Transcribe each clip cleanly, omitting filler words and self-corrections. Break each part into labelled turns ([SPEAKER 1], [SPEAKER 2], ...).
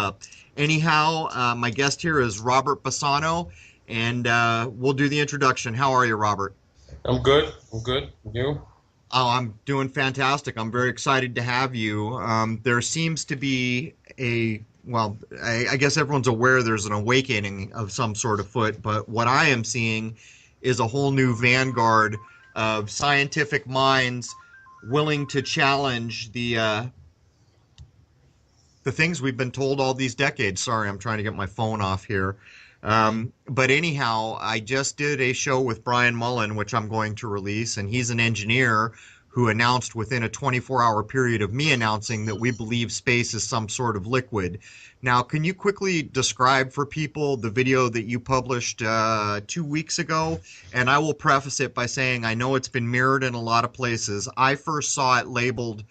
[SPEAKER 1] up. Anyhow, my guest here is Robert Bassano, and we'll do the introduction. How are you, Robert?
[SPEAKER 2] I'm good. I'm good. You?
[SPEAKER 1] Oh, I'm doing fantastic. I'm very excited to have you. There seems to be I guess everyone's aware there's an awakening of some sort afoot, but what I am seeing is a whole new vanguard of scientific minds willing to challenge the things we've been told all these decades. Sorry, I'm trying to get my phone off here. But anyhow, I just did a show with Brian Mullen, which I'm going to release, and he's an engineer who announced within a 24-hour period of me announcing that we believe space is some sort of liquid. Now, can you quickly describe for people the video that you published 2 weeks ago? And I will preface it by saying I know it's been mirrored in a lot of places. I first saw it labeled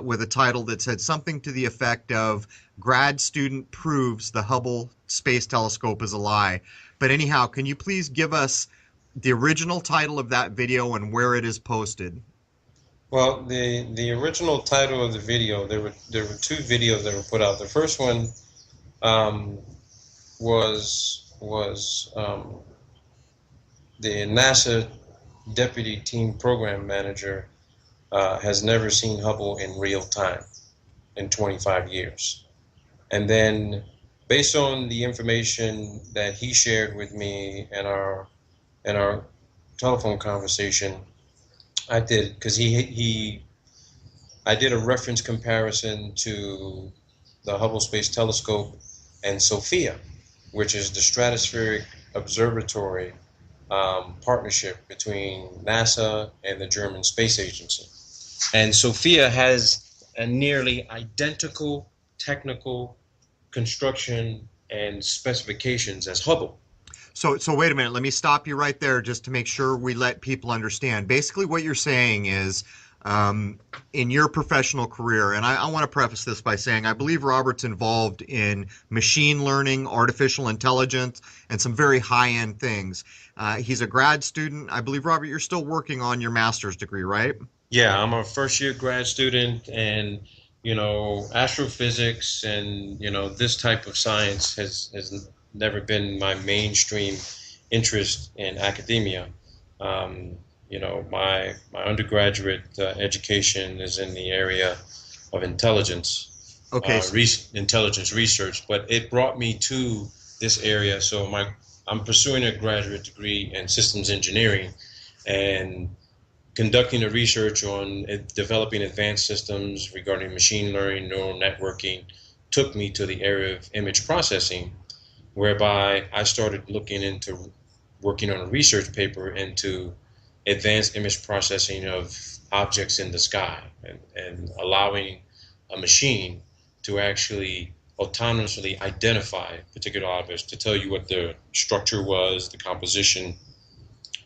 [SPEAKER 1] with a title that said something to the effect of "Grad Student Proves the Hubble Space Telescope is a Lie." But anyhow, can you please give us the original title of that video and where it is posted?
[SPEAKER 2] Well, the original title of the video, there were two videos that were put out. The first one um, was the NASA Deputy Team Program Manager has never seen Hubble in real time in 25 years. And then, based on the information that he shared with me in our telephone conversation, I did because I did a reference comparison to the Hubble Space Telescope and Sofia, which is the stratospheric observatory partnership between NASA and the German Space Agency. And Sofia has a nearly identical technical construction and specifications as Hubble.
[SPEAKER 1] So wait a minute. Let me stop you right there just to make sure we let people understand. Basically, what you're saying is, in your professional career, and I want to preface this by saying I believe Robert's involved in machine learning, artificial intelligence, and some very high-end things. He's a grad student. I believe, Robert, you're still working on your master's degree, right?
[SPEAKER 2] Yeah, I'm a first year grad student, and astrophysics and this type of science has never been my mainstream interest in academia. My undergraduate education is in the area of
[SPEAKER 1] Okay.
[SPEAKER 2] intelligence research, but it brought me to this area. So I'm pursuing a graduate degree in systems engineering, and conducting the research on developing advanced systems regarding machine learning, neural networking, took me to the area of image processing, whereby I started looking into working on a research paper into advanced image processing of objects in the sky, and allowing a machine to actually autonomously identify particular objects, to tell you what the structure was, the composition,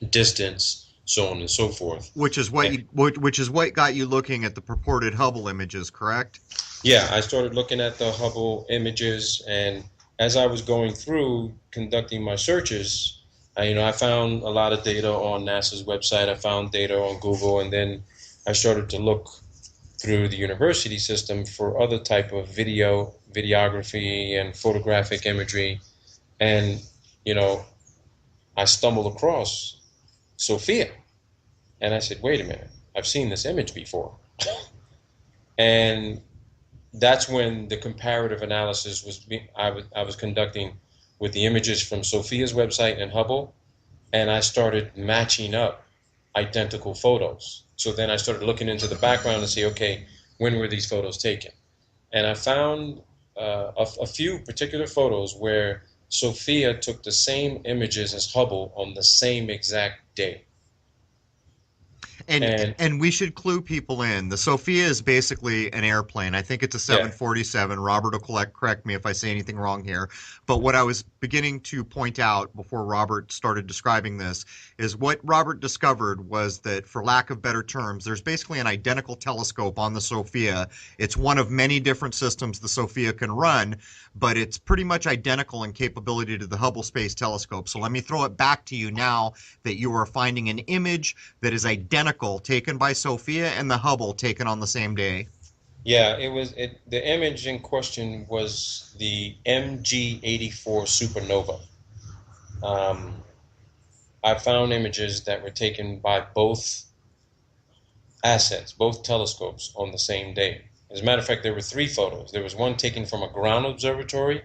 [SPEAKER 2] distance, so on and so forth.
[SPEAKER 1] Which is what got you looking at the purported Hubble images, correct?
[SPEAKER 2] Yeah, I started looking at the Hubble images, and as I was going through conducting my searches, I found a lot of data on NASA's website. I found data on Google, and then I started to look through the university system for other type of videography and photographic imagery, and I stumbled across Sofia, and I said, "Wait a minute! I've seen this image before." And that's when the comparative analysis I was conducting with the images from Sofia's website and Hubble, and I started matching up identical photos. So then I started looking into the background to see, okay, when were these photos taken? And I found a few particular photos where Sofia took the same images as Hubble on the same exact day.
[SPEAKER 1] And
[SPEAKER 2] And
[SPEAKER 1] and we should clue people in. The Sophia is basically an airplane. I think it's a
[SPEAKER 2] yeah,
[SPEAKER 1] 747. Robert will correct me if I say anything wrong here. But what I was beginning to point out before Robert started describing this is what Robert discovered was that, for lack of better terms, there's basically an identical telescope on the Sophia. It's one of many different systems the Sophia can run, but it's pretty much identical in capability to the Hubble Space Telescope. So let me throw it back to you now that you are finding an image that is identical taken by Sophia and the Hubble taken on the same day.
[SPEAKER 2] Yeah, the image in question was the MG84 supernova. Um, I found images that were taken by both assets, both telescopes, on the same day. As a matter of fact, there were three photos. There was one taken from a ground observatory,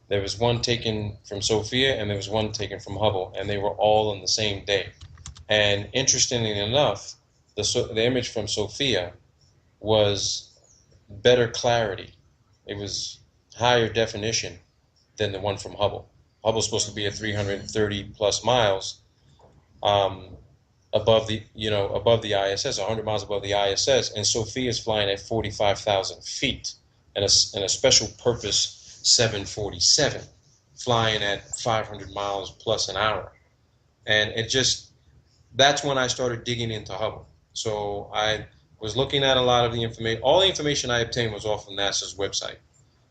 [SPEAKER 2] there was one taken from Sofia, and there was one taken from Hubble, and they were all on the same day. And interestingly enough, the image from Sofia was better clarity. It was higher definition than the one from Hubble. Hubble's supposed to be at 330 plus miles, um, above the ISS, 100 miles above the ISS, and Sophia is flying at 45,000 feet, and a special purpose 747 flying at 500 miles plus an hour. And that's when I started digging into Hubble. So I was looking at a lot of the information. All the information I obtained was off of NASA's website.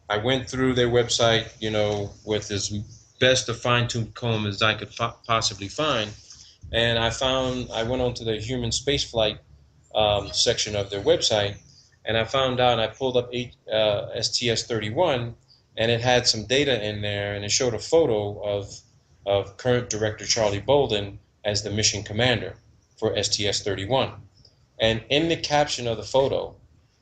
[SPEAKER 2] I went through their website, with as best a fine-tooth comb as I could possibly find, and I went onto the human spaceflight section of their website, and I found out, and I pulled up STS-31, and it had some data in there, and it showed a photo of current director Charlie Bolden as the mission commander for STS-31. And in the caption of the photo,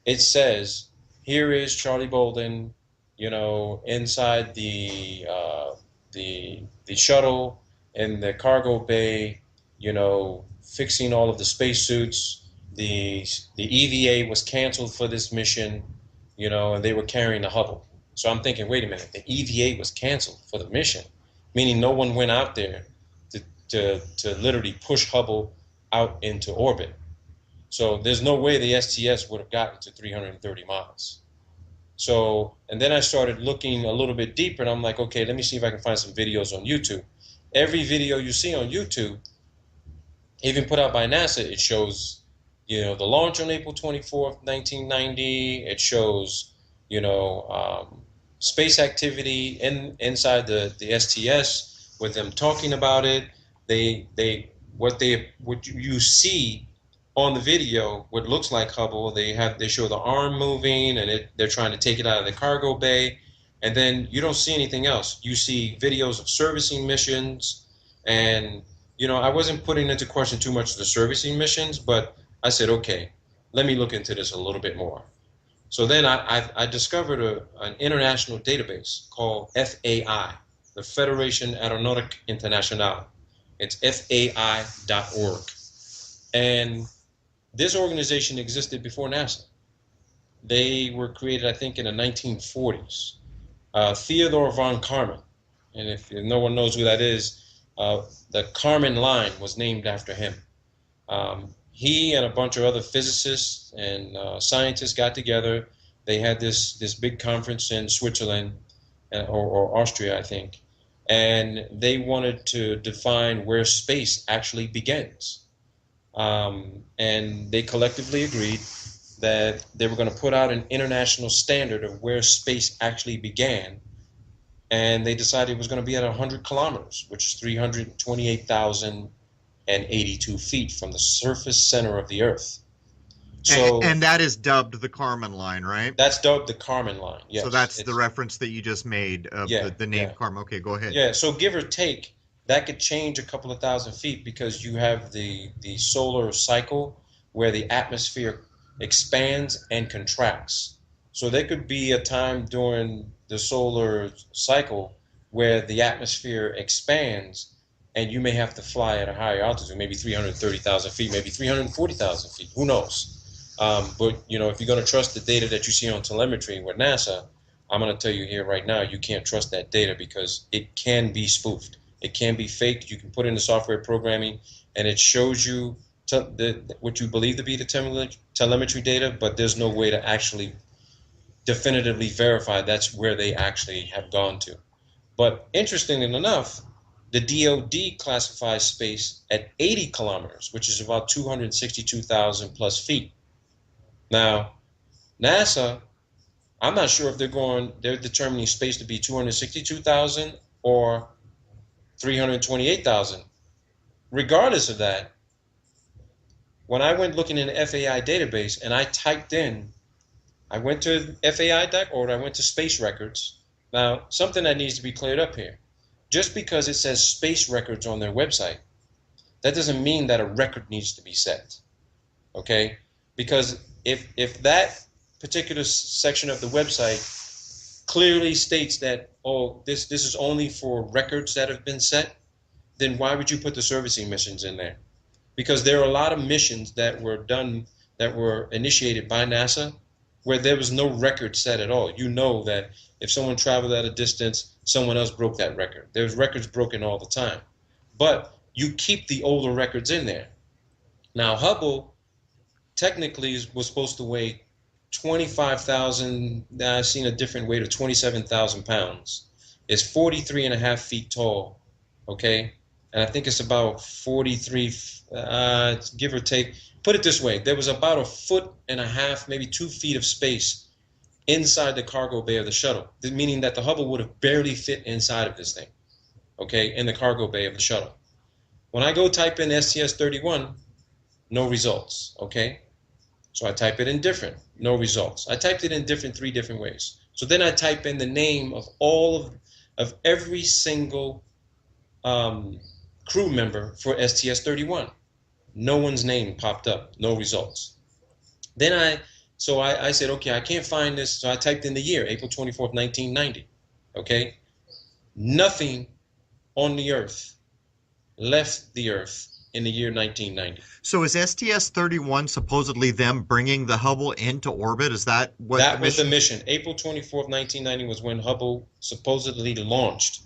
[SPEAKER 2] it says, "Here is Charlie Bolden, inside the shuttle in the cargo bay, fixing all of the spacesuits. The EVA was canceled for this mission, and they were carrying the Hubble." So I'm thinking, wait a minute, the EVA was canceled for the mission, meaning no one went out there to literally push Hubble out into orbit. So there's no way the STS would have gotten to 330 miles. So, and then I started looking a little bit deeper, and I'm like, okay, let me see if I can find some videos on YouTube. Every video you see on YouTube, even put out by NASA, it shows, the launch on April 24th, 1990. It shows, space activity inside the STS with them talking about it. What you see on the video, what looks like Hubble, they show the arm moving, and they're trying to take it out of the cargo bay, and then you don't see anything else. You see videos of servicing missions, and I wasn't putting into question too much of the servicing missions, but I said, okay, let me look into this a little bit more. So then I discovered an international database called FAI, the Fédération Aéronautique Internationale. It's FAI.org. And this organization existed before NASA. They were created, I think, in the 1940s. Theodore von Karman, and if no one knows who that is, the Karman line was named after him. He and a bunch of other physicists and scientists got together. They had this big conference in Switzerland, or Austria, I think, and they wanted to define where space actually begins. And they collectively agreed that they were going to put out an international standard of where space actually began, and they decided it was going to be at 100 kilometers, which is 328,082 feet from the surface center of the Earth. So,
[SPEAKER 1] and that is dubbed the Karman line, right?
[SPEAKER 2] That's dubbed the Karman line. Yes.
[SPEAKER 1] So that's the reference that you just made of the name Karman. Okay, go ahead.
[SPEAKER 2] Yeah. So give or take, that could change a couple of thousand feet because you have the solar cycle where the atmosphere expands and contracts. So there could be a time during the solar cycle where the atmosphere expands, and you may have to fly at a higher altitude, maybe 330,000 feet, maybe 340,000 feet. Who knows? But if you're going to trust the data that you see on telemetry with NASA, I'm going to tell you here right now, you can't trust that data because it can be spoofed. It can be faked. You can put in the software programming, and it shows you what you believe to be the telemetry data, but there's no way to actually definitively verify that's where they actually have gone to. But interestingly enough, the DoD classifies space at 80 kilometers, which is about 262,000 plus feet. Now, NASA, I'm not sure if they're determining space to be 262,000 or 328,000. Regardless of that, when I went looking in the FAI database and I typed in I went to FAI.org, I went to space records. Now, something that needs to be cleared up here. Just because it says space records on their website, that doesn't mean that a record needs to be set. Okay? Because if that particular section of the website clearly states that, oh, this is only for records that have been set, then why would you put the servicing missions in there? Because there are a lot of missions that were done, that were initiated by NASA, where there was no record set at all. You know that if someone traveled at a distance, someone else broke that record. There's records broken all the time. But you keep the older records in there. Now, Hubble technically was supposed to weigh 25,000, I've seen a different weight of 27,000 pounds. It's 43 and a half feet tall, okay? And I think it's about 43, give or take. Put it this way, there was about a foot and a half, maybe 2 feet of space inside the cargo bay of the shuttle, meaning that the Hubble would have barely fit inside of this thing, okay, in the cargo bay of the shuttle. When I go type in STS-31, no results, okay? So I type it in different, no results. I typed it in three different ways. So then I type in the name of of every single crew member for STS-31. No one's name popped up, no results. Then I said, okay, I can't find this. So I typed in the year, April 24th, 1990. Okay? Nothing on the Earth left the Earth in the year 1990.
[SPEAKER 1] So is STS-31 supposedly them bringing the Hubble into orbit? Is that what
[SPEAKER 2] that was the mission? April 24th, 1990 was when Hubble supposedly launched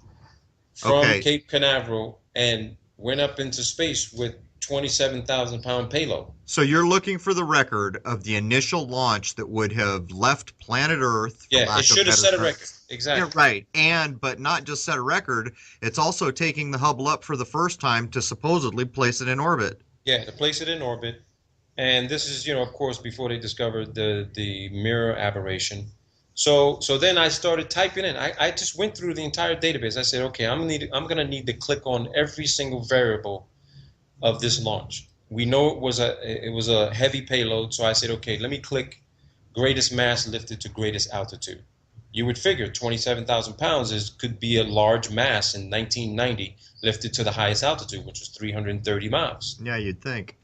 [SPEAKER 2] from Cape Canaveral and went up into space with 27,000-pound payload.
[SPEAKER 1] So you're looking for the record of the initial launch that would have left planet Earth.
[SPEAKER 2] Yeah, it should have set a record. Exactly.
[SPEAKER 1] Yeah, right. But not just set a record, it's also taking the Hubble up for the first time to supposedly place it in orbit.
[SPEAKER 2] Yeah, to place it in orbit. And this is, of course, before they discovered the mirror aberration. So then I started typing in. I just went through the entire database. I said, okay, I'm gonna need to click on every single variable of this launch. We know it was a heavy payload, so I said, okay, let me click greatest mass lifted to greatest altitude. You would figure 27,000 pounds could be a large mass in 1990 lifted to the highest altitude, which was 330 miles.
[SPEAKER 1] Yeah, you'd think.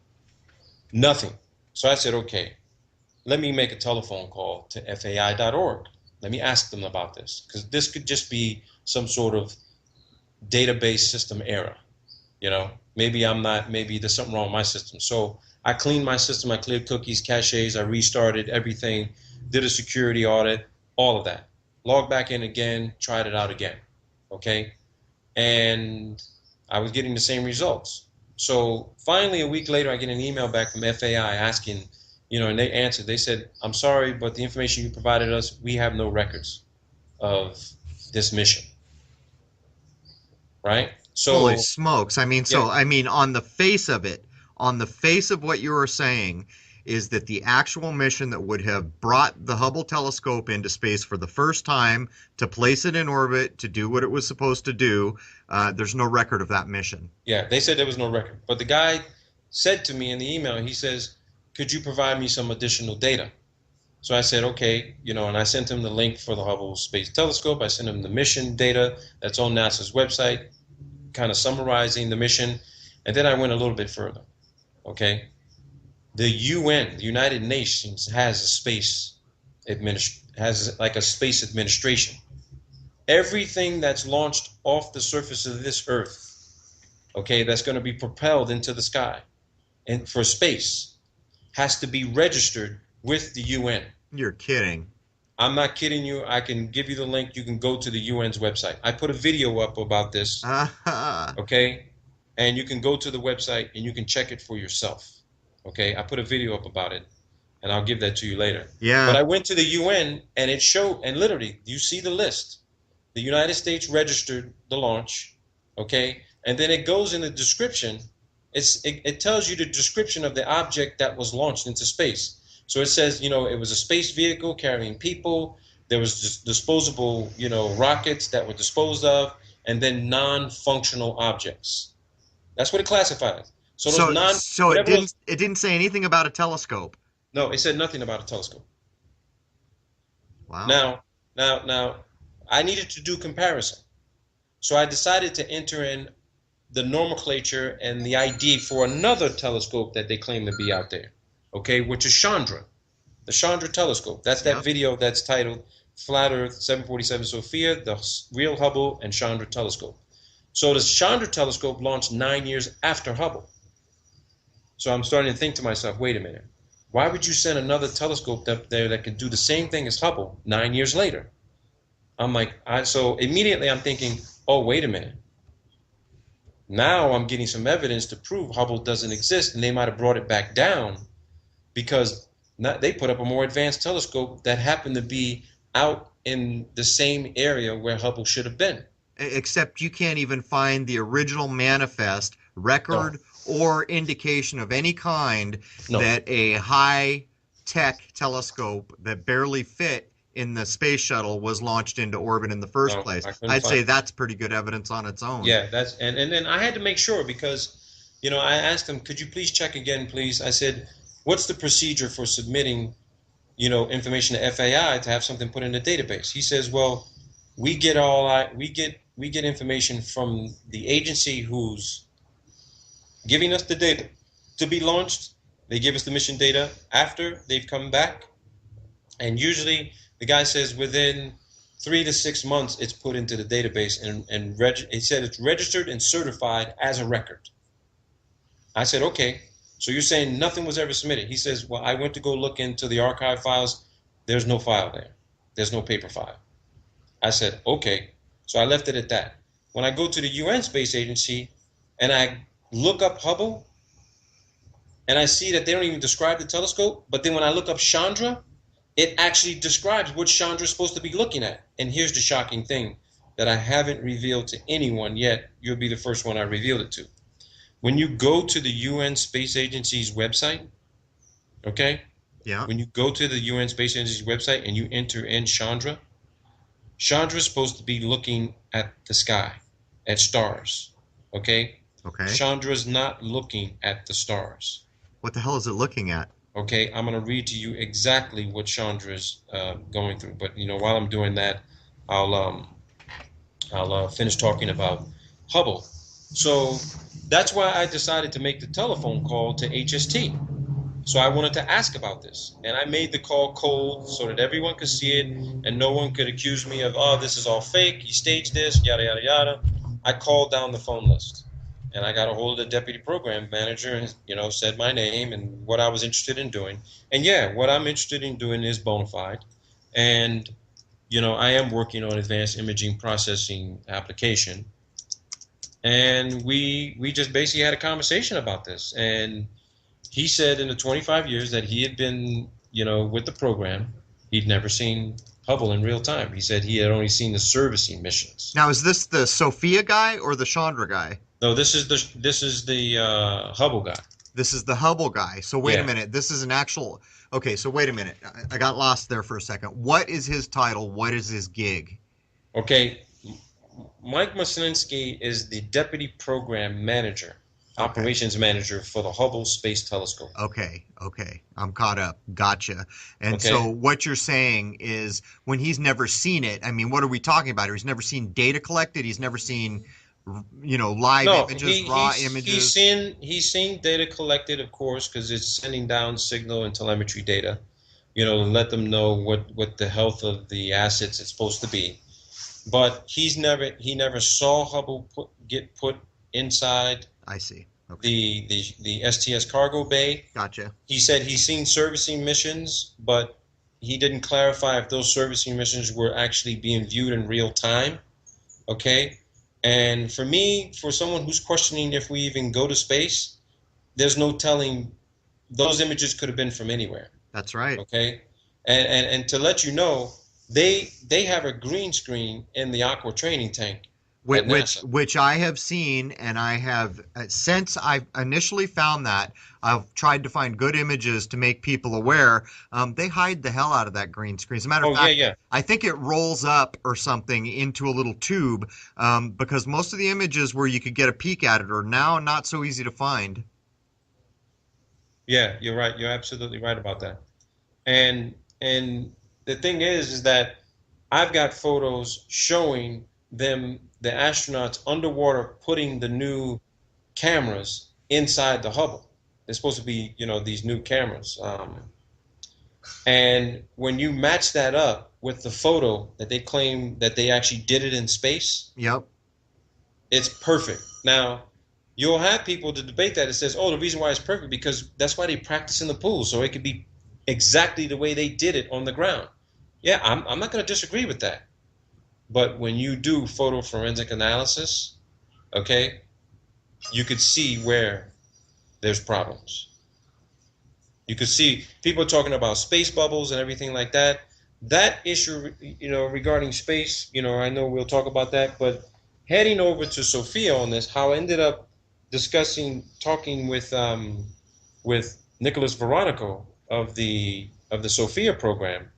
[SPEAKER 2] Nothing. So I said, okay, let me make a telephone call to FAI.org. Let me ask them about this, because this could just be some sort of database system error. Maybe there's something wrong with my system. So I cleaned my system, I cleared cookies, caches, I restarted everything, did a security audit, all of that. Logged back in again, tried it out again, okay? And I was getting the same results. So finally, a week later, I get an email back from FAI asking, and they answered. They said, I'm sorry, but the information you provided us, we have no records of this mission, right? So,
[SPEAKER 1] holy smokes. On the face of it, on the face of what you were saying, is that the actual mission that would have brought the Hubble telescope into space for the first time to place it in orbit, to do what it was supposed to do, there's no record of that mission.
[SPEAKER 2] Yeah, they said there was no record. But the guy said to me in the email, he says, could you provide me some additional data? So I said, okay, and I sent him the link for the Hubble Space Telescope. I sent him the mission data that's on NASA's website, kind of summarizing the mission. And then I went a little bit further, okay? The UN, the United Nations, has a space administration. Everything that's launched off the surface of this Earth, okay, that's going to be propelled into the sky and for space, has to be registered with the UN.
[SPEAKER 1] You're kidding.
[SPEAKER 2] I'm not kidding you. I can give you the link. You can go to the UN's website. I put a video up about this, okay? And you can go to the website and you can check it for yourself. Okay, I put a video up about it, and I'll give that to you later.
[SPEAKER 1] Yeah.
[SPEAKER 2] But I went to the UN, and it showed, and literally, you see the list. The United States registered the launch, okay? And then it goes in the description. It tells you the description of the object that was launched into space. So it says, it was a space vehicle carrying people. There was just disposable, rockets that were disposed of, and then non-functional objects. That's what it classifies. So
[SPEAKER 1] it didn't say anything about a telescope.
[SPEAKER 2] No, it said nothing about a telescope.
[SPEAKER 1] Wow.
[SPEAKER 2] Now, I needed to do comparison. So I decided to enter in the nomenclature and the ID for another telescope that they claim to be out there, okay, which is Chandra, the Chandra telescope. That's that
[SPEAKER 1] Yep.
[SPEAKER 2] video that's titled Flat Earth 747 Sofia, the real Hubble and Chandra telescope. So the Chandra telescope launched 9 years after Hubble. So I'm starting to think to myself, wait a minute, why would you send another telescope up there that could do the same thing as Hubble 9 years later? I'm like, so immediately I'm thinking, oh, wait a minute. Now I'm getting some evidence to prove Hubble doesn't exist, and they might have brought it back down because they put up a more advanced telescope that happened to be out in the same area where Hubble should have been.
[SPEAKER 1] Except you can't even find the original manifest
[SPEAKER 2] No,
[SPEAKER 1] record or indication of any kind
[SPEAKER 2] no,
[SPEAKER 1] that a high tech telescope that barely fit in the space shuttle was launched into orbit in the first
[SPEAKER 2] no,
[SPEAKER 1] place.
[SPEAKER 2] I couldn't
[SPEAKER 1] I'd
[SPEAKER 2] find
[SPEAKER 1] say
[SPEAKER 2] it.
[SPEAKER 1] that's pretty good evidence on its own.
[SPEAKER 2] Yeah, that's and then I had to make sure because, I asked him, could you please check again, please? I said, what's the procedure for submitting, information to FAI to have something put in the database? He says, well, we get information from the agency who's giving us the data to be launched. They give us the mission data after they've come back, and usually the guy says within 3 to 6 months it's put into the database and he said it's registered and certified as a record. I said, okay, so you're saying nothing was ever submitted? He says, well, I went to go look into the archive files. There's no file there. There's no paper file. I said, okay. So I left it at that. When I go to the UN Space Agency and I look up Hubble and I see that they don't even describe the telescope, but then when I look up Chandra, it actually describes what Chandra is supposed to be looking at. And here's the shocking thing that I haven't revealed to anyone yet. You'll be the first one I revealed it to. When you go to the UN Space Agency's website, okay?
[SPEAKER 1] Yeah.
[SPEAKER 2] When you go to the UN Space Agency's website and you enter in Chandra, Chandra is supposed to be looking at the sky, at stars, okay?
[SPEAKER 1] Okay.
[SPEAKER 2] Chandra is not looking at the stars.
[SPEAKER 1] What the hell is it looking at?
[SPEAKER 2] Okay, I'm going to read to you exactly what Chandra is going through. But while I'm doing that, I'll finish talking about Hubble. So that's why I decided to make the telephone call to HST. So I wanted to ask about this, and I made the call cold so that everyone could see it, and no one could accuse me of, oh, this is all fake. You staged this, yada yada yada. I called down the phone list, and I got a hold of the deputy program manager, and said my name and what I was interested in doing. And yeah, what I'm interested in doing is bona fide, and I am working on advanced imaging processing application, and we just basically had a conversation about this, and he said in the 25 years that he had been, with the program, he'd never seen Hubble in real time. He said he had only seen the servicing missions.
[SPEAKER 1] Now, is this the Sofia guy or the Chandra guy?
[SPEAKER 2] No, this is the Hubble guy.
[SPEAKER 1] This is the Hubble guy. So wait a
[SPEAKER 2] Yeah.
[SPEAKER 1] minute. This is an actual. Okay, so wait a minute. I got lost there for a second. What is his title? What is his gig?
[SPEAKER 2] Okay. Mike Maslinsky is the deputy program manager,
[SPEAKER 1] Okay.
[SPEAKER 2] operations manager for the Hubble Space Telescope.
[SPEAKER 1] Okay. I'm caught up. Gotcha. And
[SPEAKER 2] Okay.
[SPEAKER 1] so what you're saying is when he's never seen it, I mean, what are we talking about? He's never seen data collected. He's never seen, live
[SPEAKER 2] No,
[SPEAKER 1] images, raw images.
[SPEAKER 2] he's seen data collected, of course, because it's sending down signal and telemetry data, to let them know what the health of the assets is supposed to be. But he never saw Hubble get put inside
[SPEAKER 1] I see. Okay.
[SPEAKER 2] the STS cargo bay.
[SPEAKER 1] Gotcha.
[SPEAKER 2] He said he's seen servicing missions, but he didn't clarify if those servicing missions were actually being viewed in real time. Okay. And for someone who's questioning if we even go to space, there's no telling. Those images could have been from anywhere.
[SPEAKER 1] That's right.
[SPEAKER 2] Okay. And to let you know, they have a green screen in the aqua training tank
[SPEAKER 1] Which,
[SPEAKER 2] at
[SPEAKER 1] which
[SPEAKER 2] NASA.
[SPEAKER 1] which I have seen, and I have since I initially found that I've tried to find good images to make people aware. They hide the hell out of that green screen. As a matter of
[SPEAKER 2] Oh yeah,
[SPEAKER 1] fact,
[SPEAKER 2] yeah.
[SPEAKER 1] I think it rolls up or something into a little tube because most of the images where you could get a peek at it are now not so easy to find.
[SPEAKER 2] Yeah, you're right. You're absolutely right about that. And the thing is that I've got photos showing them, the astronauts underwater, putting the new cameras inside the Hubble. They're supposed to be, these new cameras. And when you match that up with the photo that they claim that they actually did it in space,
[SPEAKER 1] Yep.
[SPEAKER 2] it's perfect. Now, you'll have people to debate that. It says, oh, the reason why it's perfect because that's why they practice in the pool, so it could be exactly the way they did it on the ground. Yeah, I'm not going to disagree with that. But when you do photo forensic analysis, okay, you could see where there's problems. You could see people talking about space bubbles and everything like that. That issue, regarding space, I know we'll talk about that, but heading over to Sofia on this, how I ended up talking with Nicholas Veronico of the Sofia program,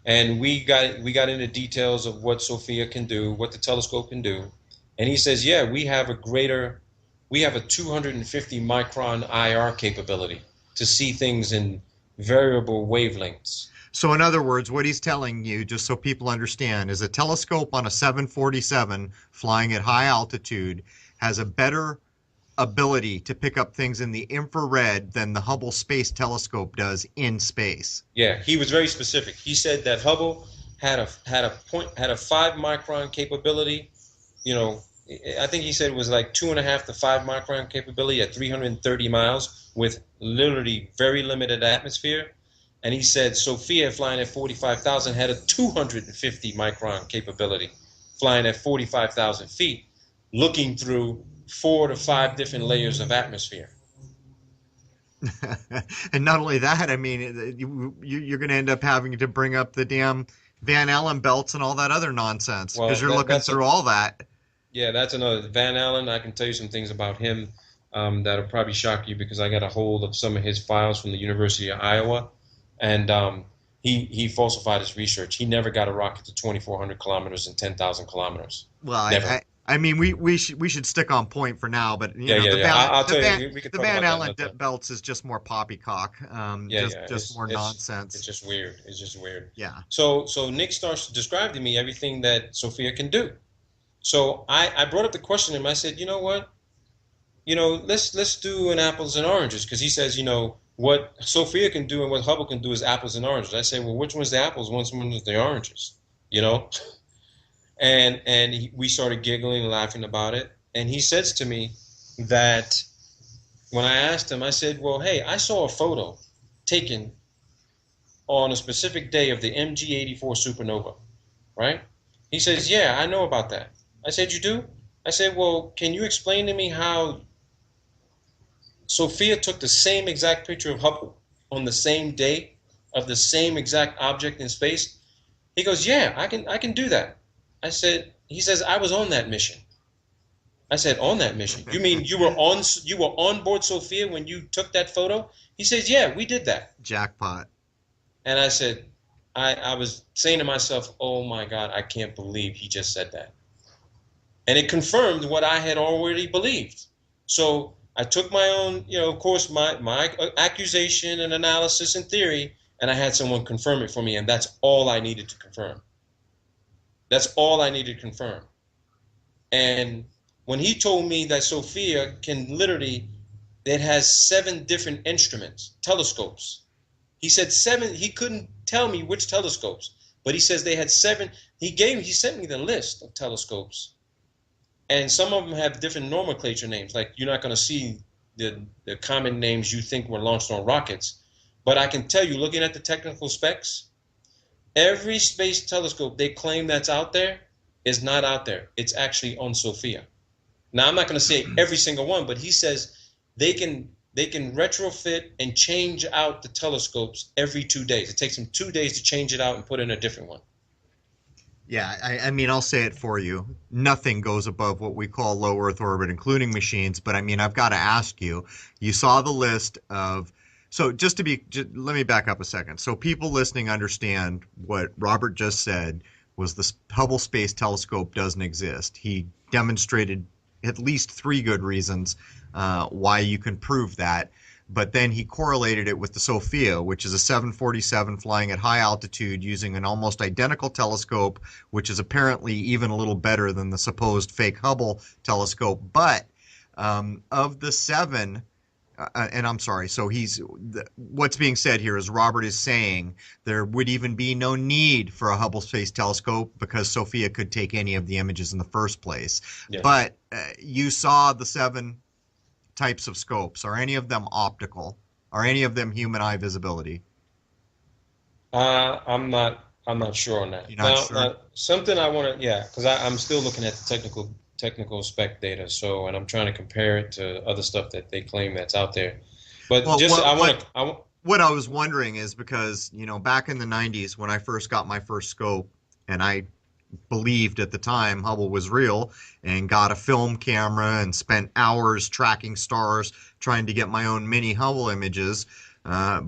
[SPEAKER 2] and we got into details of what Sofia can do, what the telescope can do, and he says, yeah, we have a 250 micron IR capability to see things in variable wavelengths.
[SPEAKER 1] So in other words, what he's telling you, just so people understand, is a telescope on a 747 flying at high altitude has a better ability to pick up things in the infrared than the Hubble Space Telescope does in space.
[SPEAKER 2] Yeah, he was very specific. He said that Hubble had a 5 micron capability. I think he said it was like 2.5 to 5 micron capability at 330 miles with literally very limited atmosphere. And he said Sofia, flying at 45,000, had a 250 micron capability, flying at 45,000 feet, looking through 4 to 5 different layers of atmosphere.
[SPEAKER 1] And not only that, I mean, you're going to end up having to bring up the damn Van Allen belts and all that other nonsense because you're looking through all that.
[SPEAKER 2] Yeah, that's another. Van Allen, I can tell you some things about him that'll probably shock you because I got a hold of some of his files from the University of Iowa, and he falsified his research. He never got a rocket to 2,400 kilometers and 10,000 kilometers.
[SPEAKER 1] Well,
[SPEAKER 2] Never.
[SPEAKER 1] I mean, we should stick on point for now, but
[SPEAKER 2] Yeah. I'll tell you, we could
[SPEAKER 1] the
[SPEAKER 2] talk
[SPEAKER 1] Van
[SPEAKER 2] about
[SPEAKER 1] Allen
[SPEAKER 2] that
[SPEAKER 1] belts is just more poppycock, just more nonsense.
[SPEAKER 2] It's just weird. It's just weird.
[SPEAKER 1] Yeah.
[SPEAKER 2] So Nick starts to describe to me everything that Sofia can do. So I brought up the question to him. I said, you know what? Let's do an apples and oranges, because he says, what Sofia can do and what Hubble can do is apples and oranges. I say, well, which one's the apples? Which one's the oranges? And we started giggling and laughing about it. And he says to me that when I asked him, I said, well, hey, I saw a photo taken on a specific day of the MG84 supernova, right? He says, yeah, I know about that. I said, you do? I said, well, can you explain to me how Sofia took the same exact picture of Hubble on the same day of the same exact object in space? He goes, yeah, I can do that. He says, I was on that mission. I said, on that mission? You mean you were on board Sofia when you took that photo? He says, yeah, we did that.
[SPEAKER 1] Jackpot.
[SPEAKER 2] And I said, I was saying to myself, oh my God, I can't believe he just said that. And it confirmed what I had already believed. So I took my own, of course, my accusation and analysis and theory, and I had someone confirm it for me, and that's all I needed to confirm. That's all I needed to confirm. And when he told me that Sofia it has 7 different instruments, telescopes. He said 7, he couldn't tell me which telescopes, but he says they had 7. He sent me the list of telescopes. And some of them have different nomenclature names. Like, you're not going to see the common names you think were launched on rockets. But I can tell you, looking at the technical specs, every space telescope they claim that's out there is not out there. It's actually on Sofia. Now, I'm not going to say every single one, but he says they can retrofit and change out the telescopes every 2 days. It takes them 2 days to change it out and put in a different one.
[SPEAKER 1] Yeah, I mean, I'll say it for you. Nothing goes above what we call low Earth orbit, including machines. But I mean, I've got to ask you, you saw the list of, so let me back up a second. So people listening understand what Robert just said was the Hubble Space Telescope doesn't exist. He demonstrated at least 3 good reasons why you can prove that. but then he correlated it with the Sofia, which is a 747 flying at high altitude using an almost identical telescope, which is apparently even a little better than the supposed fake Hubble telescope. But of the seven, and I'm sorry, so what's being said here is Robert is saying there would even be no need for a Hubble Space Telescope because Sophia could take any of the images in the first place.
[SPEAKER 2] Yes.
[SPEAKER 1] But you saw the seven types of scopes. Are any of them optical? Are any of them human eye visibility?
[SPEAKER 2] I'm not sure on that.
[SPEAKER 1] You're not sure?
[SPEAKER 2] Now, something I want to, yeah, because I'm still looking at the technical spec data. So, and I'm trying to compare it to other stuff that they claim that's out there. But
[SPEAKER 1] Well,
[SPEAKER 2] just
[SPEAKER 1] what I was wondering is because, back in the 90s when I first got my first scope, and I believed at the time Hubble was real and got a film camera and spent hours tracking stars trying to get my own mini Hubble images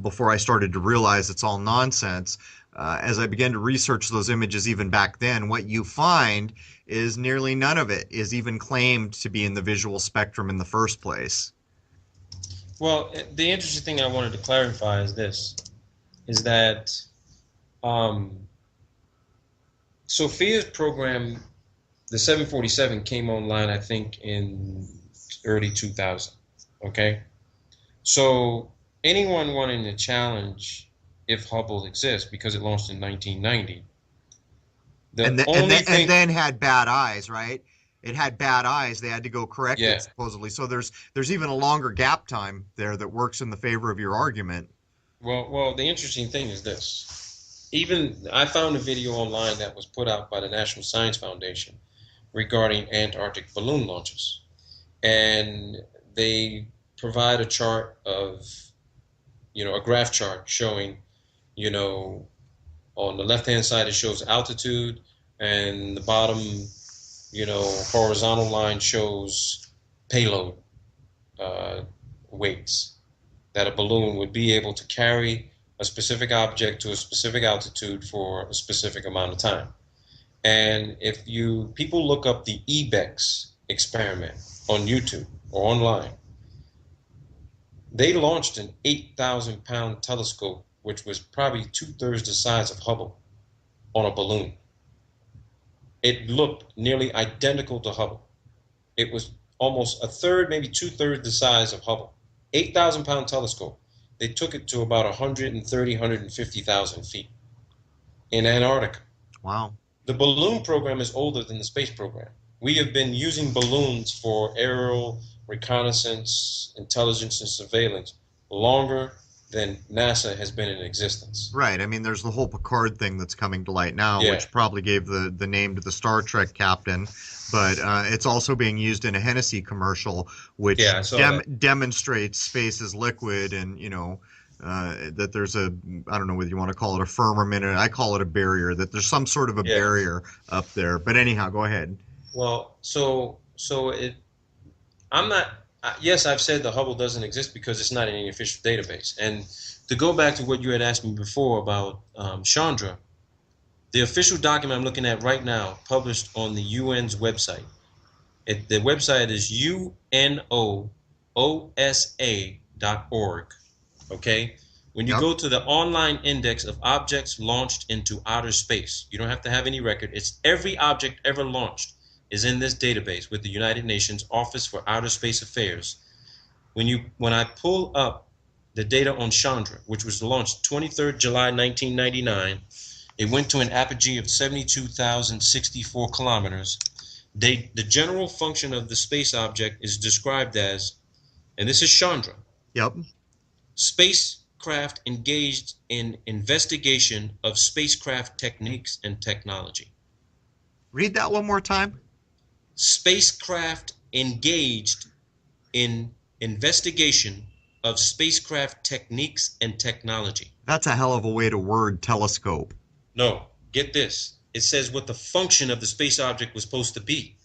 [SPEAKER 1] before I started to realize it's all nonsense. As I began to research those images even back then, what you find is nearly none of it is even claimed to be in the visual spectrum in the first place.
[SPEAKER 2] Well, the interesting thing I wanted to clarify is this, is that Sofia's program, the 747, came online, I think, in early 2000. Okay? So anyone wanting to challenge if Hubble exists, because it launched in 1990,
[SPEAKER 1] And then had bad eyes, right? It had bad eyes. They had to go correct it supposedly. So there's even a longer gap time there that works in the favor of your argument.
[SPEAKER 2] Well, the interesting thing is this. Even I found a video online that was put out by the National Science Foundation regarding Antarctic balloon launches. And they provide a chart of, a graph chart showing, on the left-hand side it shows altitude, and the bottom, horizontal line shows payload weights that a balloon would be able to carry a specific object to a specific altitude for a specific amount of time. And if people look up the EBEX experiment on YouTube or online, they launched an 8,000-pound telescope, which was probably 2/3 the size of Hubble, on a balloon. It looked nearly identical to Hubble. It was almost 1/3, maybe 2/3 the size of Hubble. 8,000-pound telescope. They took it to about 130, 150,000 feet in Antarctica.
[SPEAKER 1] Wow.
[SPEAKER 2] The balloon program is older than the space program. We have been using balloons for aerial reconnaissance, intelligence, and surveillance longer than NASA has been in existence.
[SPEAKER 1] Right. I mean, there's the whole Picard thing that's coming to light now, which probably gave the name to the Star Trek captain. But it's also being used in a Hennessy commercial, which demonstrates space is liquid, and that there's I don't know whether you want to call it a firmament, I call it a barrier, that there's some sort of a barrier up there. But anyhow, go ahead.
[SPEAKER 2] Well, I'm not. Yes, I've said the Hubble doesn't exist because it's not in any official database. And to go back to what you had asked me before about Chandra, the official document I'm looking at right now, published on the UN's website. The website is UNOOSA.org. Okay? When you go to the online index of objects launched into outer space, you don't have to have any record. It's every object ever launched is in this database with the United Nations Office for Outer Space Affairs. When I pull up the data on Chandra, which was launched 23rd July 1999, it went to an apogee of 72,064 kilometers. The general function of the space object is described as, and this is Chandra.
[SPEAKER 1] Yep.
[SPEAKER 2] Spacecraft engaged in investigation of spacecraft techniques and technology.
[SPEAKER 1] Read that one more time.
[SPEAKER 2] Spacecraft engaged in investigation of spacecraft techniques and technology.
[SPEAKER 1] That's a hell of a way to word telescope.
[SPEAKER 2] No, get this. It says what the function of the space object was supposed to be.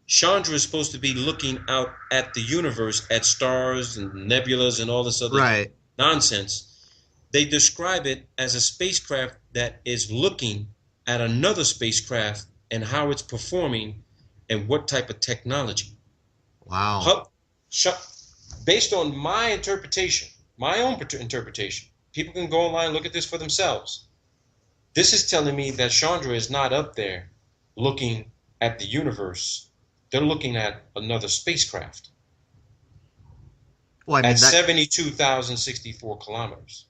[SPEAKER 2] Chandra is supposed to be looking out at the universe, at stars and nebulas and all this other nonsense. They describe it as a spacecraft that is looking at another spacecraft and how it's performing and what type of technology.
[SPEAKER 1] Wow.
[SPEAKER 2] Based on my interpretation, my own interpretation, people can go online and look at this for themselves. This is telling me that Chandra is not up there looking at the universe. They're looking at another spacecraft
[SPEAKER 1] Well, I
[SPEAKER 2] at
[SPEAKER 1] mean,
[SPEAKER 2] 72,064 kilometers.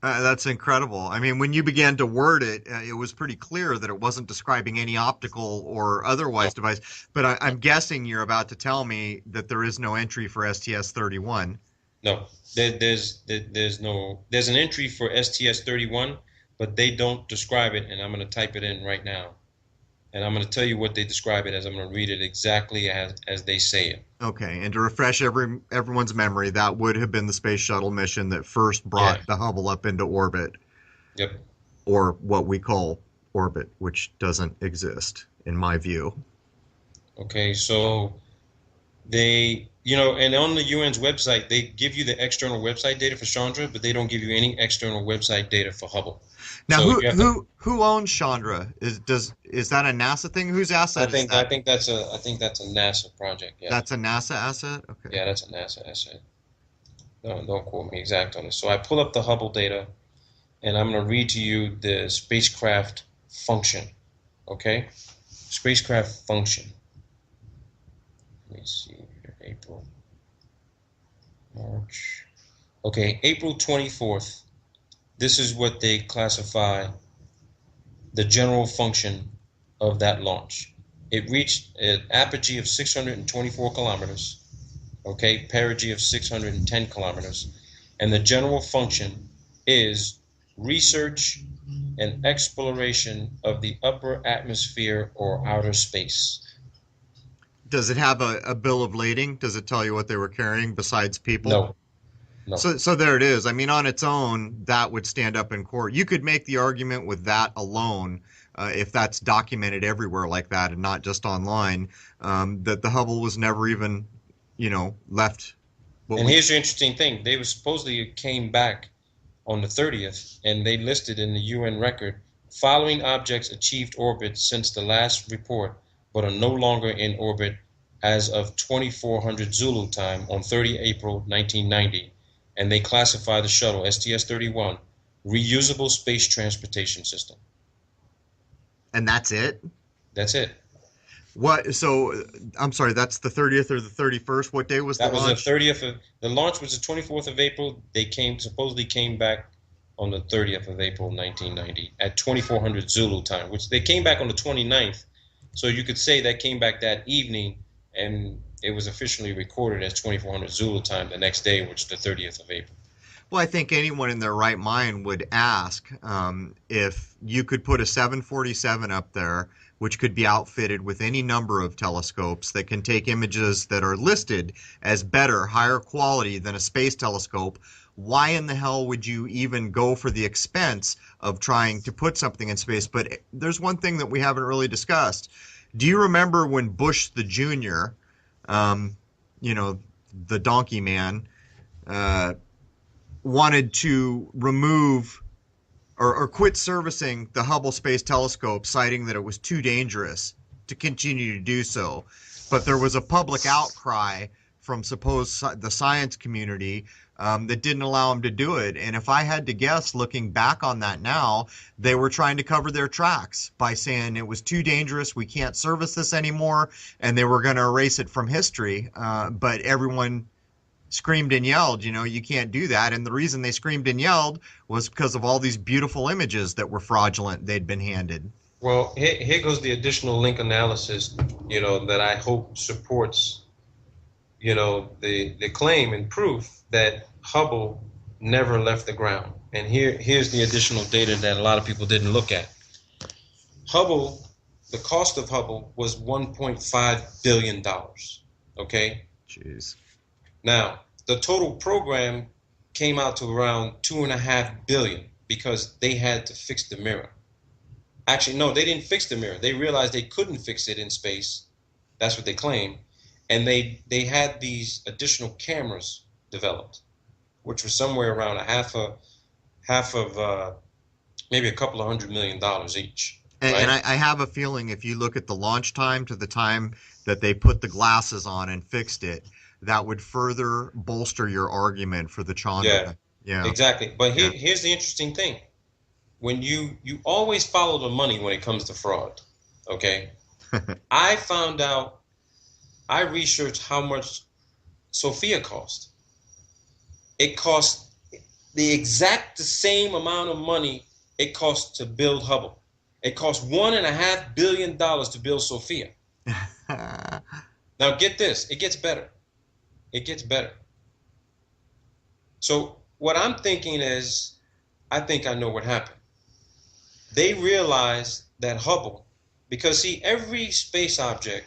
[SPEAKER 1] that's incredible. I mean, when you began to word it, it was pretty clear that it wasn't describing any optical or
[SPEAKER 2] No,
[SPEAKER 1] otherwise device. But
[SPEAKER 2] no,
[SPEAKER 1] I'm guessing you're about to tell me that there is no entry for STS-31.
[SPEAKER 2] no. There's an entry for STS-31, but they don't describe it, and I'm going to type it in right now. And I'm going to tell you what they describe it as. I'm going to read it exactly as they say it.
[SPEAKER 1] Okay, and to refresh everyone's memory, that would have been the space shuttle mission that first
[SPEAKER 2] Yeah.
[SPEAKER 1] brought the Hubble up into orbit,
[SPEAKER 2] Yep.
[SPEAKER 1] or what we call orbit, which doesn't exist in my view.
[SPEAKER 2] Okay, so and on the UN's website, they give you the external website data for Chandra, but they don't give you any external website data for Hubble.
[SPEAKER 1] Now,
[SPEAKER 2] So you have to,
[SPEAKER 1] who owns Chandra? Is that a NASA thing? Whose asset is that?
[SPEAKER 2] I think that's a NASA project. Yeah.
[SPEAKER 1] That's a NASA asset? Okay.
[SPEAKER 2] Yeah, that's a NASA asset. No, don't quote me exact on this. So I pull up the Hubble data, and I'm going to read to you the spacecraft function. Okay? Spacecraft function. Let me see here. April, March. Okay, April 24th. This is what they classify the general function of that launch. It reached an apogee of 624 kilometers, okay, perigee of 610 kilometers, and the general function is research and exploration of the upper atmosphere or outer space.
[SPEAKER 1] Does it have a bill of lading? Does it tell you what they were carrying besides people?
[SPEAKER 2] No, no.
[SPEAKER 1] So there it is. I mean, on its own, that would stand up in court. You could make the argument with that alone, if that's documented everywhere like that and not just online, that the Hubble was never even, left.
[SPEAKER 2] And here's the interesting thing. They supposedly came back on the 30th, and they listed in the UN record, following objects achieved orbit since the last report, but are no longer in orbit as of 2400 Zulu time on 30 April 1990. And they classify the shuttle, STS-31, reusable space transportation system.
[SPEAKER 1] And that's it?
[SPEAKER 2] That's it.
[SPEAKER 1] What? So, I'm sorry, that's the 30th or the 31st? What day was the
[SPEAKER 2] That was
[SPEAKER 1] launch?
[SPEAKER 2] the 30th. The launch was the 24th of April. They supposedly came back on the 30th of April 1990 at 2400 Zulu time, which they came back on the 29th. So you could say that came back that evening, and it was officially recorded as 2400 Zulu time the next day, which is the 30th of April.
[SPEAKER 1] Well, I think anyone in their right mind would ask if you could put a 747 up there, which could be outfitted with any number of telescopes that can take images that are listed as better, higher quality than a space telescope. Why in the hell would you even go for the expense of trying to put something in space? But there's one thing that we haven't really discussed. Do you remember when Bush the Jr., the donkey man, wanted to remove or quit servicing the Hubble Space Telescope, citing that it was too dangerous to continue to do so? But there was a public outcry from the science community that didn't allow him to do it. And if I had to guess, looking back on that now, they were trying to cover their tracks by saying it was too dangerous, we can't service this anymore, and they were going to erase it from history. But everyone screamed and yelled, you can't do that. And the reason they screamed and yelled was because of all these beautiful images that were fraudulent they'd been handed.
[SPEAKER 2] Well, here goes the additional link analysis, that I hope supports, the claim and proof that Hubble never left the ground. And here's the additional data that a lot of people didn't look at. Hubble, the cost of Hubble was $1.5 billion. Okay?
[SPEAKER 1] Jeez.
[SPEAKER 2] Now, the total program came out to around $2.5 billion because they had to fix the mirror. Actually, no, they didn't fix the mirror. They realized they couldn't fix it in space. That's what they claim. And they had these additional cameras developed, which was somewhere around half of maybe a couple of $100 million each.
[SPEAKER 1] And,
[SPEAKER 2] right?
[SPEAKER 1] and I have a feeling if you look at the launch time to the time that they put the glasses on and fixed it, that would further bolster your argument for the
[SPEAKER 2] Yeah,
[SPEAKER 1] Chandra. Yeah,
[SPEAKER 2] exactly. But
[SPEAKER 1] yeah.
[SPEAKER 2] here's the interesting thing. When you always follow the money when it comes to fraud, okay? I found out, I researched how much Sofia cost. It cost the same amount of money it cost to build Hubble. It cost $1.5 billion to build Sofia. Now get this, it gets better. It gets better. So what I'm thinking is, I think I know what happened. They realized that Hubble, because see, every space object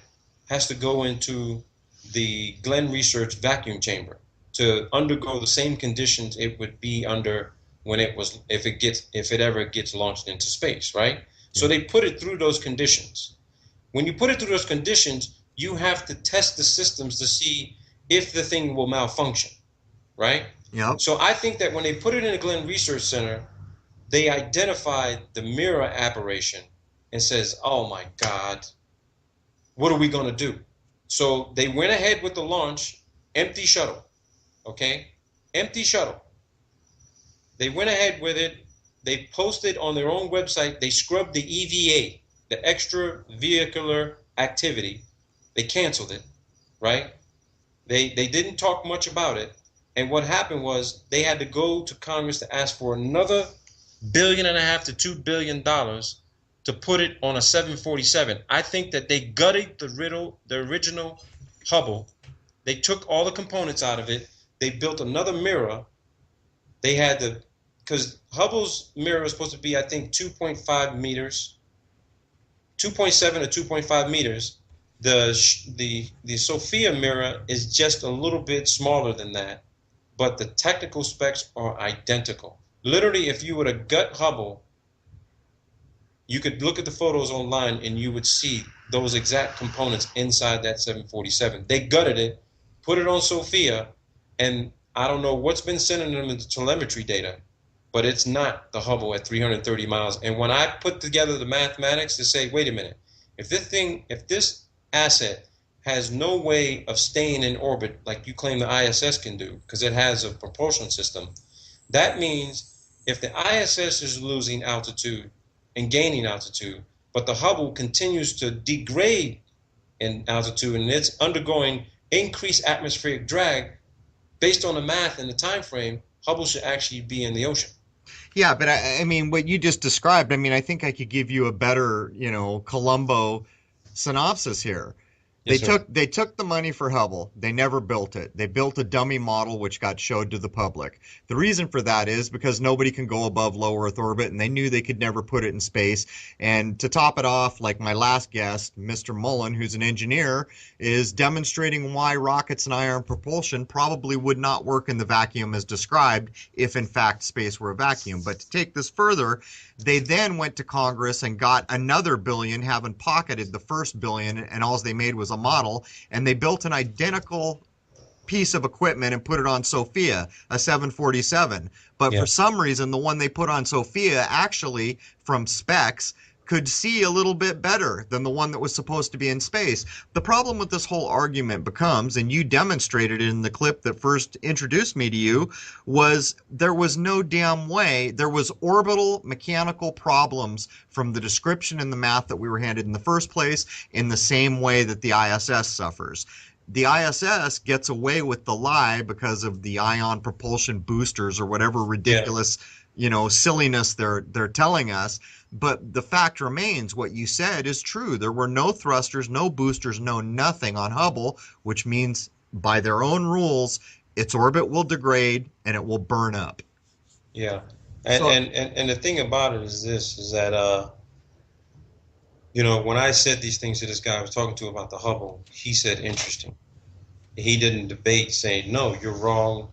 [SPEAKER 2] has to go into the Glenn Research vacuum chamber to undergo the same conditions it would be under when it was, if it ever gets launched into space, right? So
[SPEAKER 1] Yeah.
[SPEAKER 2] they put it through those conditions. When you put it through those conditions, you have to test the systems to see if the thing will malfunction, right?
[SPEAKER 1] Yep.
[SPEAKER 2] So I think that when they put it in the Glenn Research Center, they identified the mirror aberration and says, "Oh my God, what are we going to do?" So they went ahead with the launch, empty shuttle, okay? Empty shuttle. They went ahead with it. They posted on their own website. They scrubbed the EVA, the extravehicular activity. They canceled it, right? They didn't talk much about it. And what happened was they had to go to Congress to ask for another $1.5 to $2 billion to put it on a 747. I think that they gutted the original Hubble. They took all the components out of it. They built another mirror. They had the, because Hubble's mirror is supposed to be, I think, 2.5 meters, 2.7 or 2.5 meters. The Sofia mirror is just a little bit smaller than that, but the technical specs are identical. Literally, if you were to gut Hubble, you could look at the photos online and you would see those exact components inside that 747. They gutted it, put it on Sofia, and I don't know what's been sending them into telemetry data, but it's not the Hubble at 330 miles. And when I put together the mathematics to say, wait a minute, if this asset has no way of staying in orbit like you claim the ISS can do, because it has a propulsion system, that means if the ISS is losing altitude and gaining altitude, but the Hubble continues to degrade in altitude and it's undergoing increased atmospheric drag, based on the math and the time frame, Hubble should actually be in the ocean.
[SPEAKER 1] Yeah, but I mean, what you just described, I mean, I think I could give you a better, Columbo synopsis here. They
[SPEAKER 2] Yes, sir.
[SPEAKER 1] took the money for Hubble. They never built it. They built a dummy model which got showed to the public. The reason for that is because nobody can go above low Earth orbit, and they knew they could never put it in space. And to top it off, like my last guest, Mr. Mullen, who's an engineer, is demonstrating why rockets and ion propulsion probably would not work in the vacuum as described if in fact space were a vacuum. But to take this further, they then went to Congress and got another billion, having pocketed the first billion, and all they made was a model, and they built an identical piece of equipment and put it on Sofia, a 747. But
[SPEAKER 2] Yeah.
[SPEAKER 1] for some reason, the one they put on Sofia actually, from specs, could see a little bit better than the one that was supposed to be in space. The problem with this whole argument becomes, and you demonstrated it in the clip that first introduced me to you, was there was no damn way. There was orbital mechanical problems from the description and the math that we were handed in the first place, in the same way that the ISS suffers. The ISS gets away with the lie because of the ion propulsion boosters or whatever
[SPEAKER 2] Yeah.
[SPEAKER 1] ridiculous, silliness they're telling us. But the fact remains, what you said is true. There were no thrusters, no boosters, no nothing on Hubble, which means by their own rules, its orbit will degrade and it will burn up.
[SPEAKER 2] Yeah. And,
[SPEAKER 1] So,
[SPEAKER 2] and, and, and the thing about it is this, is that, when I said these things to this guy I was talking to about the Hubble, he said, interesting. He didn't debate saying, no, you're wrong.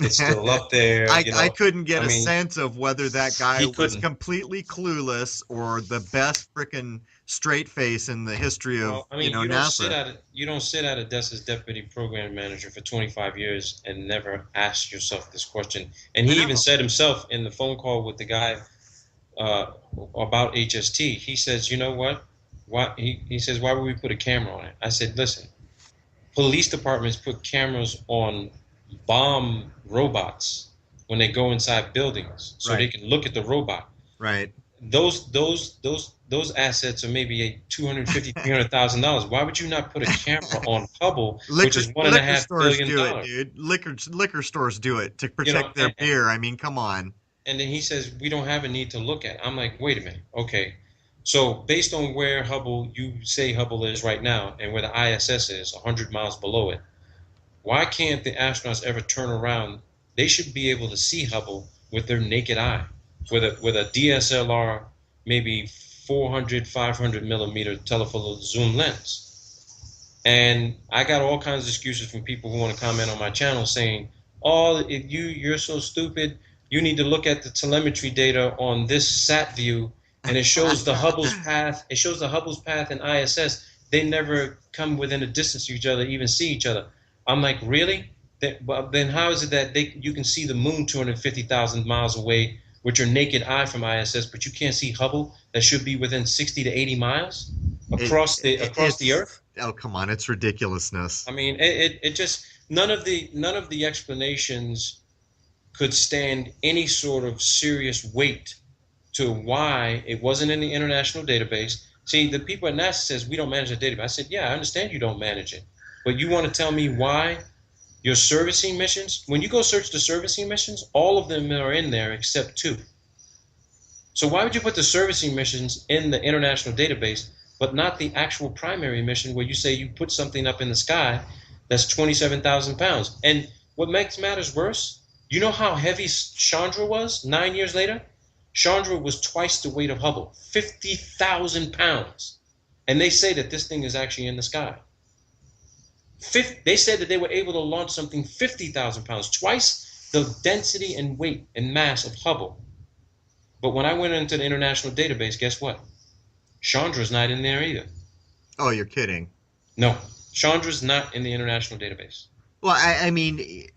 [SPEAKER 2] It's still up there.
[SPEAKER 1] I couldn't get
[SPEAKER 2] I
[SPEAKER 1] a
[SPEAKER 2] mean,
[SPEAKER 1] sense of whether that guy
[SPEAKER 2] he
[SPEAKER 1] was
[SPEAKER 2] couldn't.
[SPEAKER 1] completely clueless or the best freaking straight face in the history of,
[SPEAKER 2] Well, I mean,
[SPEAKER 1] NASA.
[SPEAKER 2] you don't sit at a desk as deputy program manager for 25 years and never ask yourself this question. And
[SPEAKER 1] I
[SPEAKER 2] he even
[SPEAKER 1] know.
[SPEAKER 2] said himself in the phone call with the guy uh, about HST. He says, you know what? Why he says, why would we put a camera on it? I said, listen, Police departments put cameras on bomb robots when they go inside buildings so they
[SPEAKER 1] Right.
[SPEAKER 2] can look at the robot.
[SPEAKER 1] Right.
[SPEAKER 2] Those assets are maybe a $250,000, $300,000. Why would you not put a camera on Hubble, which is one and a
[SPEAKER 1] Liquor
[SPEAKER 2] half
[SPEAKER 1] stores
[SPEAKER 2] billion
[SPEAKER 1] do it,
[SPEAKER 2] dollars?
[SPEAKER 1] dude. Liquor stores do it to
[SPEAKER 2] You know,
[SPEAKER 1] protect their beer. I mean, come on.
[SPEAKER 2] and then he says we don't have a need to look at it. I'm like, wait a minute, okay. So based on where Hubble, you say Hubble is right now, and where the ISS is, 100 miles below it, why can't the astronauts ever turn around? They should be able to see Hubble with their naked eye, with a DSLR, maybe 400, 500 millimeter telephoto zoom lens. And I got all kinds of excuses from people who want to comment on my channel saying, "Oh, you're so stupid. You need to look at the telemetry data on this sat view, and it shows the Hubble's path. It shows the Hubble's path in ISS. They never come within a distance of each other, even see each other." I'm like, really? Then how is it that you can see the moon 250,000 miles away with your naked eye from ISS, but you can't see Hubble that should be within 60 to 80 miles across the
[SPEAKER 1] It's
[SPEAKER 2] Earth?
[SPEAKER 1] oh come on, it's ridiculousness.
[SPEAKER 2] I mean, it just none of the explanations could stand any sort of serious weight to why it wasn't in the international database. See, the people at NASA says we don't manage the database. I said, yeah, I understand you don't manage it, but you want to tell me why your servicing missions? When you go search the servicing missions, all of them are in there except two. So why would you put the servicing missions in the international database, but not the actual primary mission where you say you put something up in the sky that's 27,000 pounds? And what makes matters worse, you know how heavy Chandra was 9 years later? Chandra was twice the weight of Hubble, 50,000 pounds. And they say that this thing is actually in the sky. They said that they were able to launch something 50,000 pounds, twice the density and weight and mass of Hubble. But when I went into the international database, guess what? Chandra's not in there either.
[SPEAKER 1] Oh, you're kidding.
[SPEAKER 2] No, Chandra's not in the international database.
[SPEAKER 1] Well, I mean,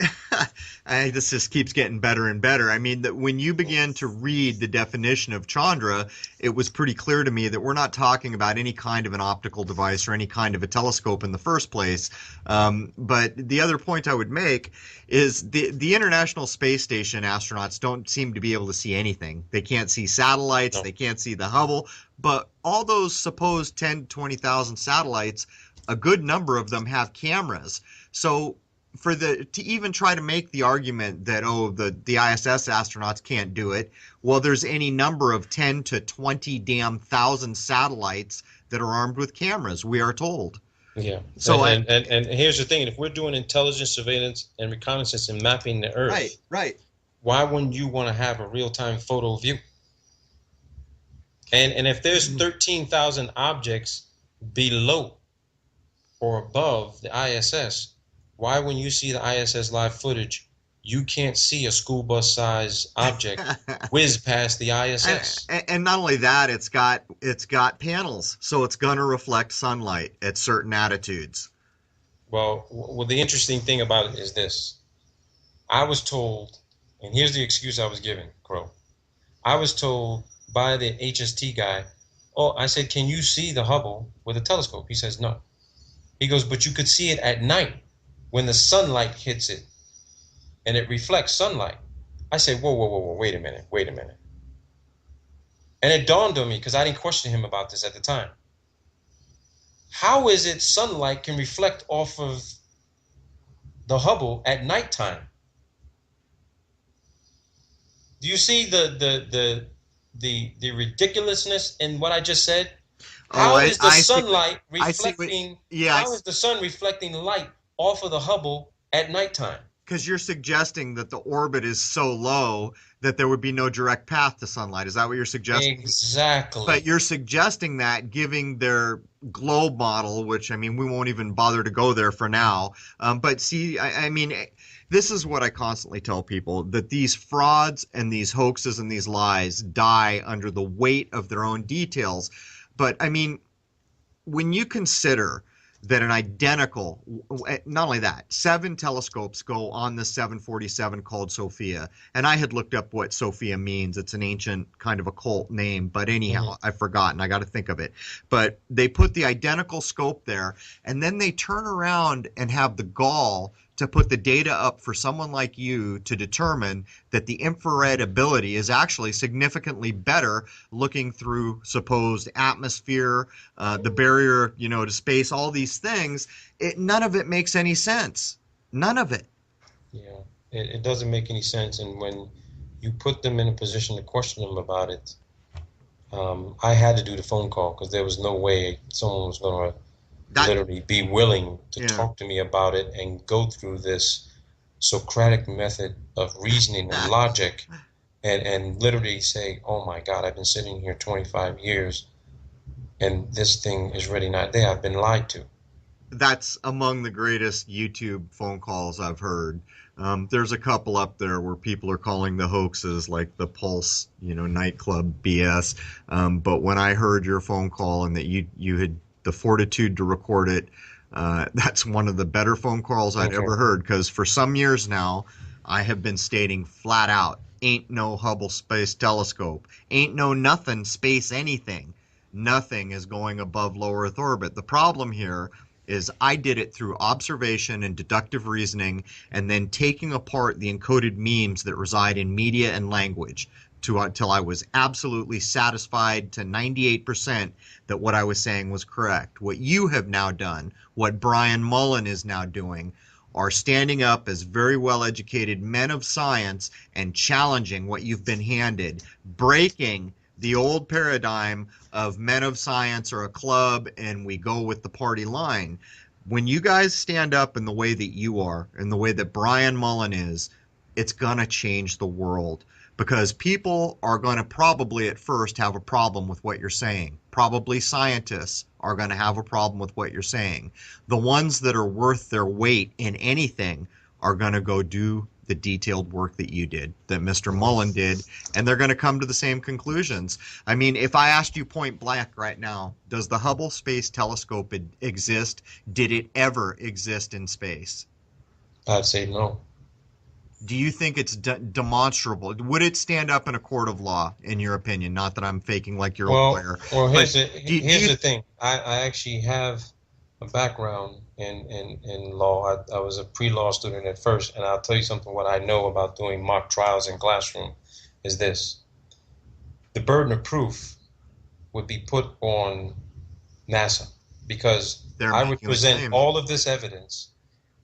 [SPEAKER 1] this just keeps getting better and better. I mean, that when you begin to read the definition of Chandra, it was pretty clear to me that we're not talking about any kind of an optical device or any kind of a telescope in the first place. But the other point I would make is the International Space Station astronauts don't seem to be able to see anything. They can't see satellites,
[SPEAKER 2] No.
[SPEAKER 1] they can't see the Hubble, but all those supposed 10 to 20,000 satellites, a good number of them have cameras. So to even try to make the argument that the ISS astronauts can't do it, well, there's any number of 10 to 20 damn thousand satellites that are armed with cameras, we are told.
[SPEAKER 2] Yeah.
[SPEAKER 1] So
[SPEAKER 2] and here's the thing: if we're doing intelligence, surveillance, and reconnaissance and mapping the Earth,
[SPEAKER 1] right.
[SPEAKER 2] why wouldn't you want to have a real-time photo view? And if there's 13,000 objects below or above the ISS, why when you see the ISS live footage, you can't see a school bus size object whiz past the ISS?
[SPEAKER 1] And not only that, it's got panels, so it's going to reflect sunlight at certain attitudes.
[SPEAKER 2] Well, the interesting thing about it is this. I was told, and here's the excuse I was given, Crow. I was told by the HST guy, oh, I said, can you see the Hubble with a telescope? He says, no. He goes, but you could see it at night when the sunlight hits it and it reflects sunlight. I said, whoa, wait a minute. And it dawned on me, because I didn't question him about this at the time. How is it sunlight can reflect off of the Hubble at nighttime? Do you see the ridiculousness in what I just said? How is the sunlight reflecting? How is the sun reflecting light off of the Hubble at nighttime?
[SPEAKER 1] Because you're suggesting that the orbit is so low that there would be no direct path to sunlight. Is that what you're suggesting?
[SPEAKER 2] Exactly.
[SPEAKER 1] But you're suggesting that giving their globe model, which, I mean, we won't even bother to go there for now. But see, I mean, this is what I constantly tell people, that these frauds and these hoaxes and these lies die under the weight of their own details. But I mean, when you consider that an identical, not only that, 7 telescopes go on the 747 called Sofia. And I had looked up what Sofia means. It's an ancient kind of occult name, but anyhow,
[SPEAKER 2] Hmm.
[SPEAKER 1] I've forgotten. I got to think of it. But they put the identical scope there, and then they turn around and have the gall to put the data up for someone like you to determine that the infrared ability is actually significantly better looking through supposed atmosphere, the barrier, to space, all these things. None of it makes any sense. None of it.
[SPEAKER 2] Yeah, it doesn't make any sense. And when you put them in a position to question them about it, I had to do the phone call because there was no way someone was going to
[SPEAKER 1] That,
[SPEAKER 2] literally be willing to
[SPEAKER 1] yeah.
[SPEAKER 2] talk to me about it and go through this Socratic method of reasoning and logic and literally say, oh my God, I've been sitting here 25 years and this thing is really not there. I've been lied to.
[SPEAKER 1] That's among the greatest YouTube phone calls I've heard. There's a couple up there where people are calling the hoaxes like the Pulse, nightclub BS. But when I heard your phone call and that you had the fortitude to record it, that's one of the better phone calls I'd
[SPEAKER 2] Okay.
[SPEAKER 1] ever heard. Because for some years now, I have been stating flat out, ain't no Hubble Space Telescope, ain't no nothing space anything. Nothing is going above low Earth orbit. The problem here is I did it through observation and deductive reasoning, and then taking apart the encoded memes that reside in media and language until I was absolutely satisfied to 98% that what I was saying was correct. What you have now done, what Brian Mullen is now doing, are standing up as very well educated men of science and challenging what you've been handed, breaking the old paradigm of men of science or a club and we go with the party line. When you guys stand up in the way that you are, in the way that Brian Mullen is, it's going to change the world because people are going to probably at first have a problem with what you're saying. Probably scientists are going to have a problem with what you're saying. The ones that are worth their weight in anything are going to go do the detailed work that you did, that Mr. Mullen did, and they're going to come to the same conclusions. I mean, if I asked you point blank right now, does the Hubble Space Telescope exist? Did it ever exist in space?
[SPEAKER 2] I'd say no.
[SPEAKER 1] Do you think it's demonstrable? Would it stand up in a court of law, in your opinion? Not that I'm faking like you're a
[SPEAKER 2] Well,
[SPEAKER 1] lawyer,
[SPEAKER 2] well,
[SPEAKER 1] but do
[SPEAKER 2] here's
[SPEAKER 1] you?
[SPEAKER 2] the thing. I actually have a background in law. I was a pre-law student at first, and I'll tell you something. What I know about doing mock trials in classroom is this: the burden of proof would be put on NASA because
[SPEAKER 1] They're
[SPEAKER 2] I would
[SPEAKER 1] making the
[SPEAKER 2] present
[SPEAKER 1] claim.
[SPEAKER 2] all of this evidence,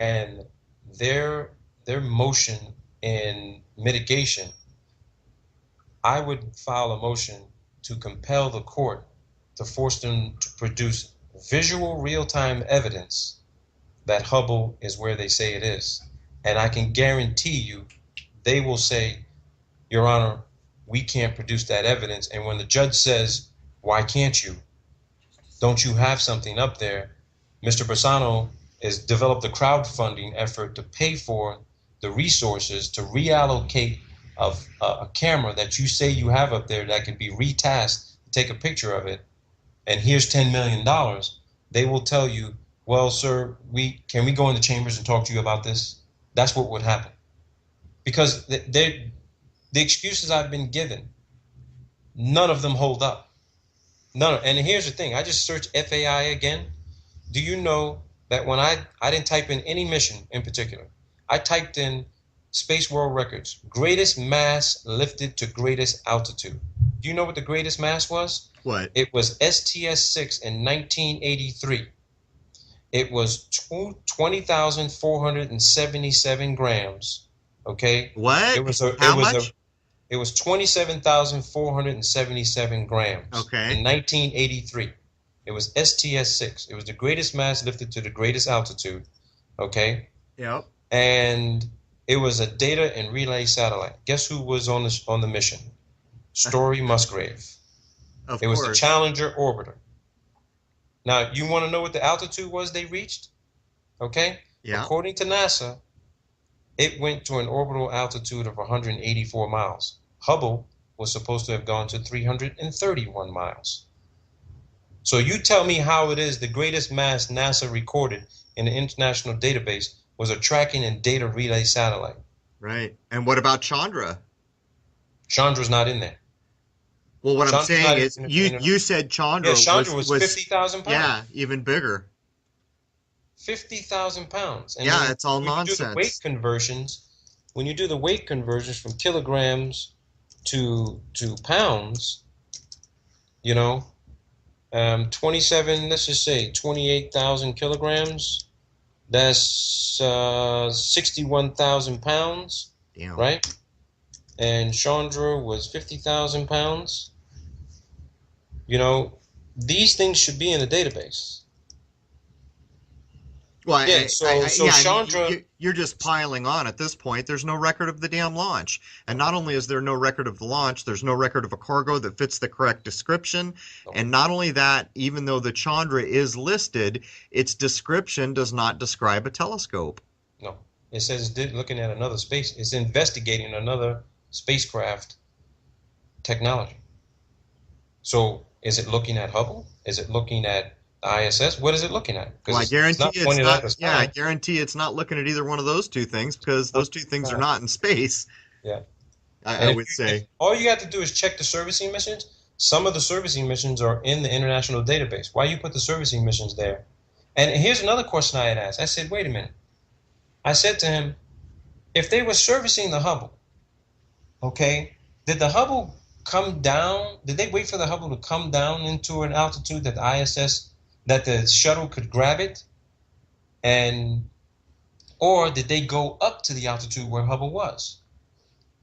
[SPEAKER 2] and their their motion in mitigation, I would file a motion to compel the court to force them to produce visual real-time evidence that Hubble is where they say it is. And I can guarantee you they will say, Your Honor, we can't produce that evidence. And when the judge says, why can't you? Don't you have something up there? Mr. Bersano has developed a crowdfunding effort to pay for the resources to reallocate of a camera that you say you have up there that can be retasked, take a picture of it, and here's $10 million. They will tell you, well, sir, we go in the chambers and talk to you about this? That's what would happen. Because the excuses I've been given, none of them hold up. None. And here's the thing: I just searched FAI again. Do you know that when I didn't type in any mission in particular, I typed in Space World Records, greatest mass lifted to greatest altitude. Do you know what the greatest mass was?
[SPEAKER 1] What?
[SPEAKER 2] It was STS-6 in 1983. It was 20,477 grams. Okay, it
[SPEAKER 1] What?
[SPEAKER 2] was a it
[SPEAKER 1] How
[SPEAKER 2] was a
[SPEAKER 1] much?
[SPEAKER 2] it was 27,477 grams in
[SPEAKER 1] Okay.
[SPEAKER 2] 1983. It was STS-6. It was the greatest mass lifted to the greatest altitude. Okay,
[SPEAKER 1] Yep.
[SPEAKER 2] and it was a data and relay satellite. Guess who was on the mission? Story Musgrave.
[SPEAKER 1] Of
[SPEAKER 2] It was the
[SPEAKER 1] course.
[SPEAKER 2] Challenger orbiter. Now, you want to know what the altitude was they reached? Okay,
[SPEAKER 1] Yeah.
[SPEAKER 2] according to NASA, it went to an orbital altitude of 184 miles. Hubble was supposed to have gone to 331 miles. So you tell me how it is the greatest mass NASA recorded in the international database was a tracking and data relay satellite.
[SPEAKER 1] Right. And what about Chandra?
[SPEAKER 2] Chandra's not in there.
[SPEAKER 1] Well, what I'm
[SPEAKER 2] Chandra's
[SPEAKER 1] saying
[SPEAKER 2] not
[SPEAKER 1] is you said
[SPEAKER 2] yeah,
[SPEAKER 1] Chandra
[SPEAKER 2] Chandra was
[SPEAKER 1] was
[SPEAKER 2] 50,000
[SPEAKER 1] yeah,
[SPEAKER 2] pounds.
[SPEAKER 1] even bigger.
[SPEAKER 2] 50,000 pounds. And
[SPEAKER 1] Yeah,
[SPEAKER 2] then
[SPEAKER 1] it's all
[SPEAKER 2] when you do the weight
[SPEAKER 1] nonsense.
[SPEAKER 2] conversions, when you do the weight conversions from kilograms to pounds, you know, 27, let's just say 28,000 kilograms, that's 61,000 pounds,
[SPEAKER 1] Damn.
[SPEAKER 2] right? And Chandra was 50,000 pounds. You know, these things should be in the database.
[SPEAKER 1] Well,
[SPEAKER 2] Yeah, so
[SPEAKER 1] yeah, and
[SPEAKER 2] Chandra,
[SPEAKER 1] you're just piling on at this point. There's no record of the damn launch. And not only is there no record of the launch, there's no record of a cargo that fits the correct description.
[SPEAKER 2] no,
[SPEAKER 1] And not only that, even though the Chandra is listed, its description does not describe a telescope.
[SPEAKER 2] no. It says it's looking at another space. It's investigating another spacecraft technology. So is it looking at Hubble? Is it looking at the ISS? What is it looking at?
[SPEAKER 1] Well,
[SPEAKER 2] Because it's not pointed at the
[SPEAKER 1] I
[SPEAKER 2] sky.
[SPEAKER 1] guarantee it's not looking at either one of those two things because those two things are not in space,
[SPEAKER 2] Yeah.
[SPEAKER 1] I
[SPEAKER 2] And
[SPEAKER 1] would
[SPEAKER 2] if
[SPEAKER 1] say.
[SPEAKER 2] all you have to do is check the servicing missions, some of the servicing missions are in the international database. Why you put the servicing missions there? And here's another question I had asked. I said, wait a minute. I said to him, if they were servicing the Hubble, okay, did the Hubble come down? Did they wait for the Hubble to come down into an altitude that the ISS, that the shuttle could grab it? And, or did they go up to the altitude where Hubble was?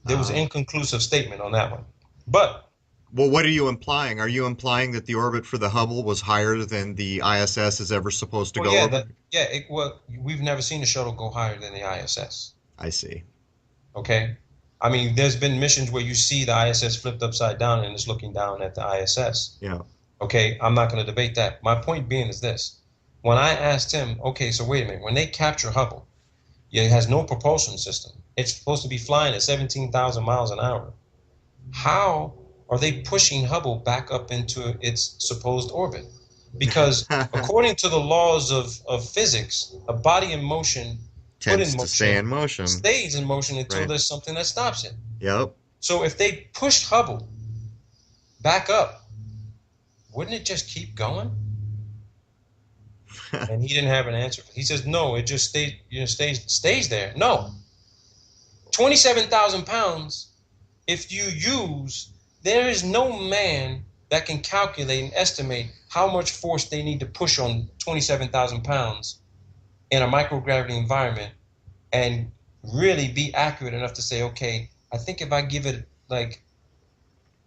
[SPEAKER 2] There was an
[SPEAKER 1] Uh,
[SPEAKER 2] inconclusive statement on that one. But
[SPEAKER 1] well, what are you implying? Are you implying that the orbit for the Hubble was higher than the ISS is ever supposed to
[SPEAKER 2] well,
[SPEAKER 1] go
[SPEAKER 2] yeah,
[SPEAKER 1] over?
[SPEAKER 2] well, we've never seen the shuttle go higher than the ISS.
[SPEAKER 1] I see.
[SPEAKER 2] Okay, I mean, there's been missions where you see the ISS flipped upside down and it's looking down at the ISS.
[SPEAKER 1] Yeah.
[SPEAKER 2] Okay, I'm not going to debate that. My point being is this: when I asked him, okay, so wait a minute, when they capture Hubble, it has no propulsion system. It's supposed to be flying at 17,000 miles an hour. How are they pushing Hubble back up into its supposed orbit? Because according to the laws of physics, a body in motion, put
[SPEAKER 1] Tends
[SPEAKER 2] in
[SPEAKER 1] to stay
[SPEAKER 2] motion,
[SPEAKER 1] in motion.
[SPEAKER 2] stays in motion until
[SPEAKER 1] Right.
[SPEAKER 2] there's something that stops it.
[SPEAKER 1] Yep.
[SPEAKER 2] So if they pushed Hubble back up, wouldn't it just keep going? And he didn't have an answer. He says, no, it just stays there. No. 27,000 pounds, if you use, there is no man that can calculate and estimate how much force they need to push on 27,000 pounds in a microgravity environment and really be accurate enough to say, okay, I think if I give it like,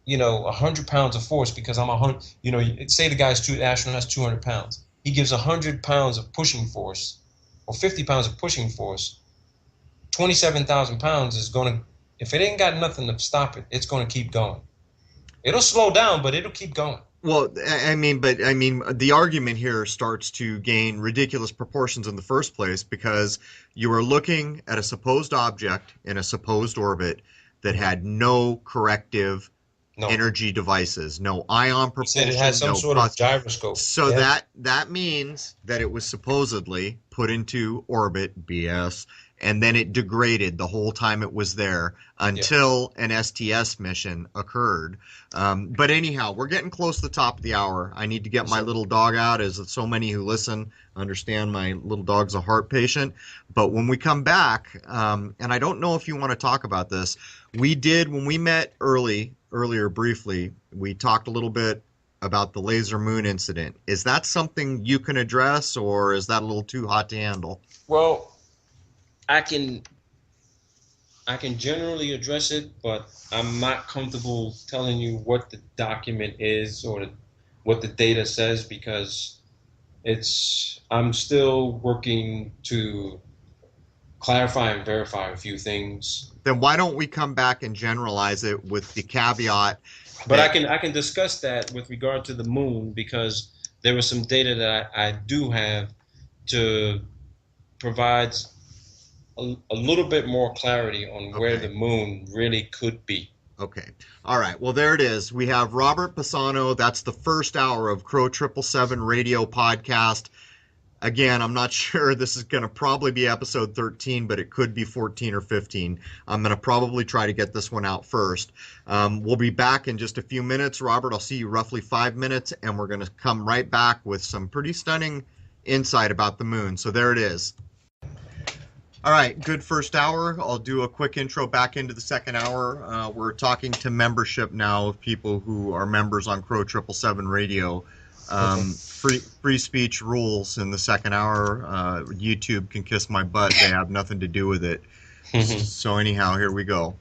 [SPEAKER 2] 100 pounds of force because I'm 100, say the astronaut's 200 pounds. He gives 100 pounds of pushing force or 50 pounds of pushing force. 27,000 pounds is going to, if it ain't got nothing to stop it, it's going to keep going. It'll slow down, but it'll keep going.
[SPEAKER 1] Well, I mean, the argument here starts to gain ridiculous proportions in the first place because you are looking at a supposed object in a supposed orbit that had no corrective
[SPEAKER 2] No,
[SPEAKER 1] energy devices, no ion
[SPEAKER 2] he said it had
[SPEAKER 1] propulsion,
[SPEAKER 2] some
[SPEAKER 1] no
[SPEAKER 2] sort of gyroscope.
[SPEAKER 1] so
[SPEAKER 2] Yeah,
[SPEAKER 1] that means that it was supposedly put into orbit, BS, and then it degraded the whole time it was there
[SPEAKER 2] yeah.
[SPEAKER 1] until an STS mission occurred. But anyhow, we're getting close to the top of the hour. I need to get my
[SPEAKER 2] So,
[SPEAKER 1] little dog out, as so many who listen understand my little dog's a heart patient. But when we come back, and I don't know if you want to talk about this, we did when we met earlier briefly, we talked a little bit about the laser moon incident. Is that something you can address, or is that a little too hot to handle?
[SPEAKER 2] well, I can generally address it, but I'm not comfortable telling you what the document is or what the data says because I'm still working to clarify and verify a few things.
[SPEAKER 1] Then why don't we come back and generalize it with the caveat
[SPEAKER 2] But
[SPEAKER 1] that
[SPEAKER 2] I can discuss that with regard to the moon because there was some data that I do have to provide a little bit more clarity on where the
[SPEAKER 1] okay,
[SPEAKER 2] moon really could be.
[SPEAKER 1] Okay. All right. Well, there it is. We have Robert Pisano. That's the first hour of Crow 777 radio podcast. Again, I'm not sure. This is going to probably be episode 13, but it could be 14 or 15. I'm going to probably try to get this one out first. We'll be back in just a few minutes. Robert, I'll see you roughly 5 minutes, and we're going to come right back with some pretty stunning insight about the moon. So there it is. All right, good first hour. I'll do a quick intro back into the second hour. We're talking to membership now of people who are members on Crow 777 Radio. Free speech rules in the second hour. YouTube can kiss my butt. They have nothing to do with it. So anyhow, here we go.